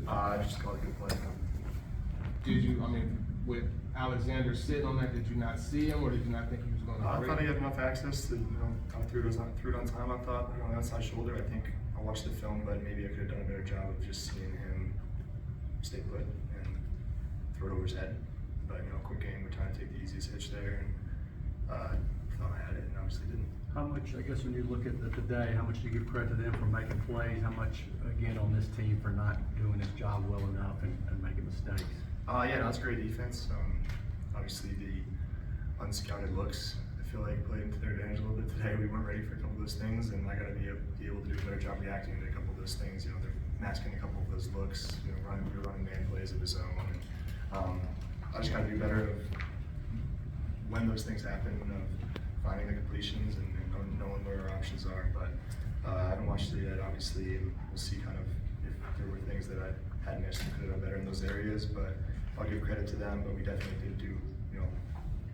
Just called a good play. Did you, I mean, with Alexander sitting on that, did you not see him, or did you not think he was going to? I thought he had enough access to, kind of threw it on time. I thought, on the outside shoulder. I think I watched the film, but maybe I could have done a better job of just seeing him stay put and throw it over his head. But quick game, we're trying to take the easiest hitch there, and thought I had it, and obviously didn't. How much, I guess when you look at today, how much do you give credit to them for making plays? How much, again, on this team for not doing its job well enough and making mistakes? Yeah, no, it's great defense. Obviously the unscouted looks, I feel like played into their advantage a little bit today. We weren't ready for a couple of those things, and I got to be able to do a better job reacting to a couple of those things. They're masking a couple of those looks. We were running man plays of his own, and I just got to do better of when those things happen, of finding the completions and knowing where our options are. But I haven't watched it yet, obviously, and we'll see kind of if there were things that I had missed and could have done better in those areas. But I'll give credit to them, but we definitely did do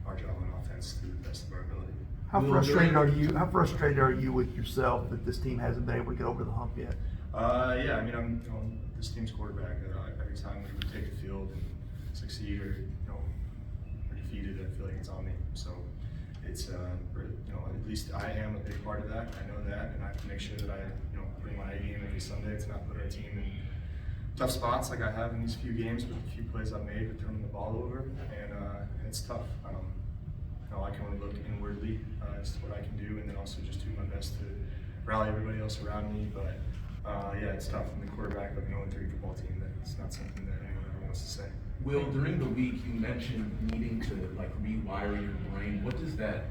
our job on offense to the best of our ability. How frustrated are you? How frustrated are you with yourself that this team hasn't been able to get over the hump yet? Yeah, I mean, I'm this team's quarterback. Every time we would take the field and succeed or or defeated, I feel like it's on me. So it's at least I am a big part of that. I know that, and I have to make sure that I bring my A game every Sunday to not put our team in tough spots like I have in these few games with the few plays I've made with turning the ball over, and it's tough. I can only look inwardly as to what I can do, and then also just do my best to rally everybody else around me. But yeah, it's tough. I'm the quarterback of an 0-3 football team. That's not something that anyone ever wants to say. Will, during the week you mentioned needing to rewire your brain. What does that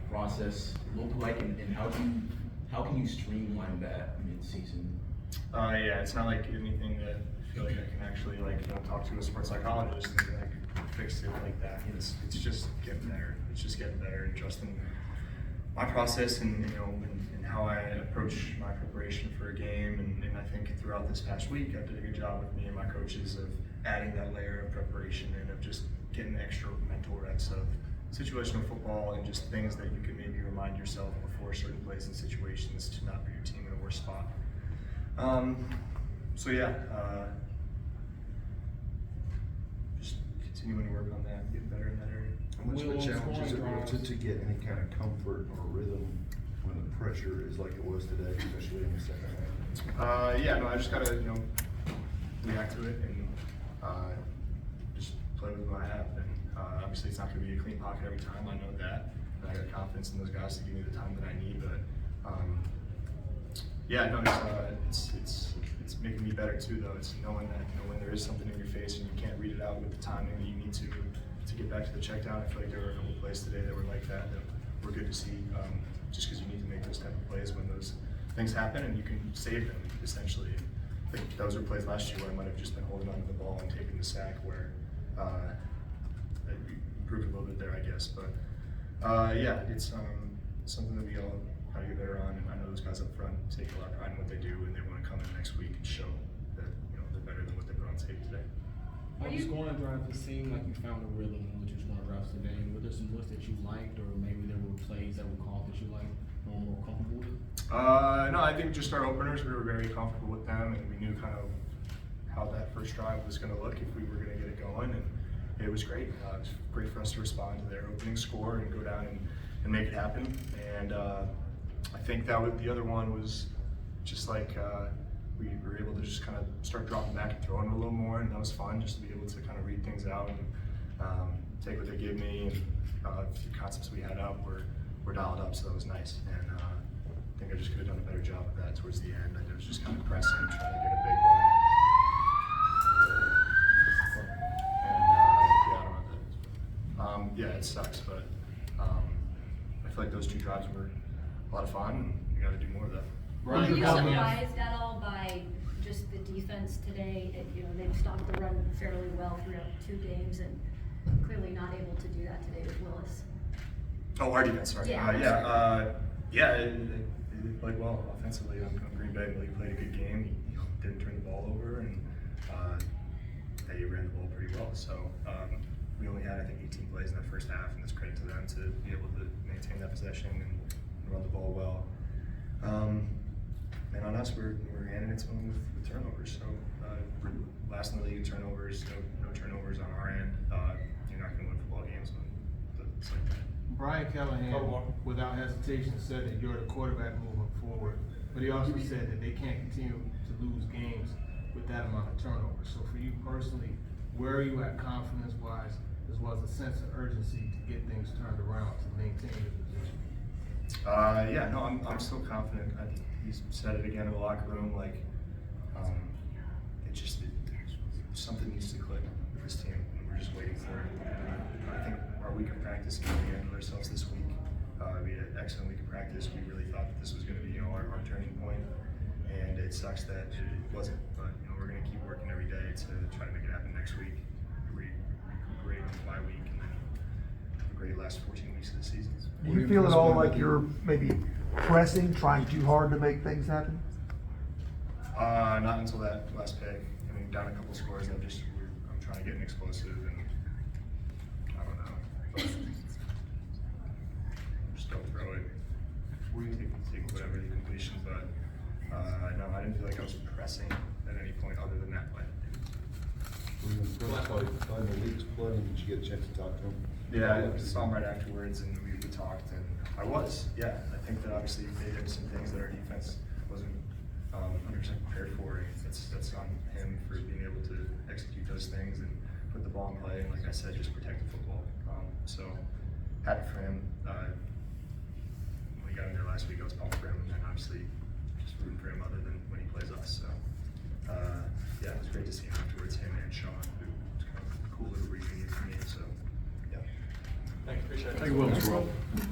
process look like, and how can you streamline that mid-season? Yeah, it's not like anything that I feel like I can actually talk to a sports psychologist and fix it like that. It's just getting better. It's just getting better and trusting my process and and how I approach my preparation for a game. And I think throughout this past week, I did a good job with me and my coaches of adding that layer of preparation and of just getting the extra mental reps of situational football and just things that you can maybe remind yourself before certain plays and situations to not put your team in a worse spot. So yeah, just continuing to work on that, getting better in that area. How much of a challenge is it to get any kind of comfort or rhythm when the pressure is like it was today, especially in the second half? Yeah, no, I just gotta react to it and just play with what I have. And obviously, it's not gonna be a clean pocket every time. I know that. And I got confidence in those guys to give me the time that I need. But yeah, no, it's making me better too, though. It's knowing that when there is something in your face and you can't read it out with the timing that you need to get back to the check down. I feel like there were a couple plays today that were like that were good to see. Just because you need to make those type of plays when those things happen, and you can save them essentially. I think those were plays last year where I might have just been holding onto the ball and taking the sack, where I improved a little bit there, I guess. But yeah, it's something that we all got to get better on. And I know those guys up front take a lot of pride in what they do, and they want to come in next week and show that they're better than what they put on tape today. On the scoring drive, it seemed like you found a rhythm in what you scoring drives today. Were there some looks that you liked, or maybe there were plays that were called that you liked or were more comfortable with? No, I think just our openers, we were very comfortable with them, and we knew kind of how that first drive was going to look if we were going to get it going, and it was great. It was great for us to respond to their opening score and go down and make it happen. And I think that the other one was just like we were able to just kind of start dropping back and throwing a little more, and that was fun just to be able to kind of read things out and take what they give me. And a few concepts we had up were dialed up, so that was nice. And I think I just could have done a better job of that towards the end. I was just kind of pressing, trying to get a big one. And yeah, I don't know that. Yeah, it sucks, but I feel like those two drives were a lot of fun, and we got to do more of that. Were you surprised at all by just the defense today? They've stopped the run fairly well throughout 2 games, and clearly not able to do that today with Willis. Oh, our defense, sorry. Yeah. It played well offensively on Green Bay. He played a good game. He didn't turn the ball over, and they ran the ball pretty well. So we only had, I think, 18 plays in that first half, and it's credit to them to be able to maintain that possession and run the ball well. And on us, we're handing it to them with turnovers. So last in the league in turnovers, no turnovers on our end. You're not gonna win football games when it's like that. Brian Callahan, without hesitation, said that you're the quarterback moving forward, but he also said that they can't continue to lose games with that amount of turnovers. So for you personally, where are you at confidence-wise, as well as a sense of urgency to get things turned around to maintain your position? Yeah, no, I'm still confident. He's said it again in the locker room, like, something needs to click with this team, and we're just waiting for it. I think our week of practice gave the end of ourselves this week. We had an excellent week of practice. We really thought that this was gonna be, our turning point, and it sucks that it wasn't, but, we're gonna keep working every day to try to make it happen next week. Recuperate on the bye week, and then have a great last 14 weeks of the season. Do you feel at all like you're maybe pressing, trying too hard to make things happen? Not until that last pick. I mean, down a couple scores, I'm trying to get an explosive, and I don't know. Just don't throw it. Take whatever the completion, but no, I didn't feel like I was pressing at any point other than that play. By the league's play, did you get a chance to talk to him? Yeah, I saw him right afterwards, and we talked, and I think that obviously maybe there were some things that our defense wasn't 100% prepared for, and that's on him for being able to execute those things and put the ball in play, and like I said, just protect the football. So happy for him. When he got in there last week, I was pumped for him, and then obviously just rooting for him other than when he plays us. So yeah, it was great to see him afterwards, him and Sean, who was kind of a cool little reunion for me. So yeah. Thank you, Will.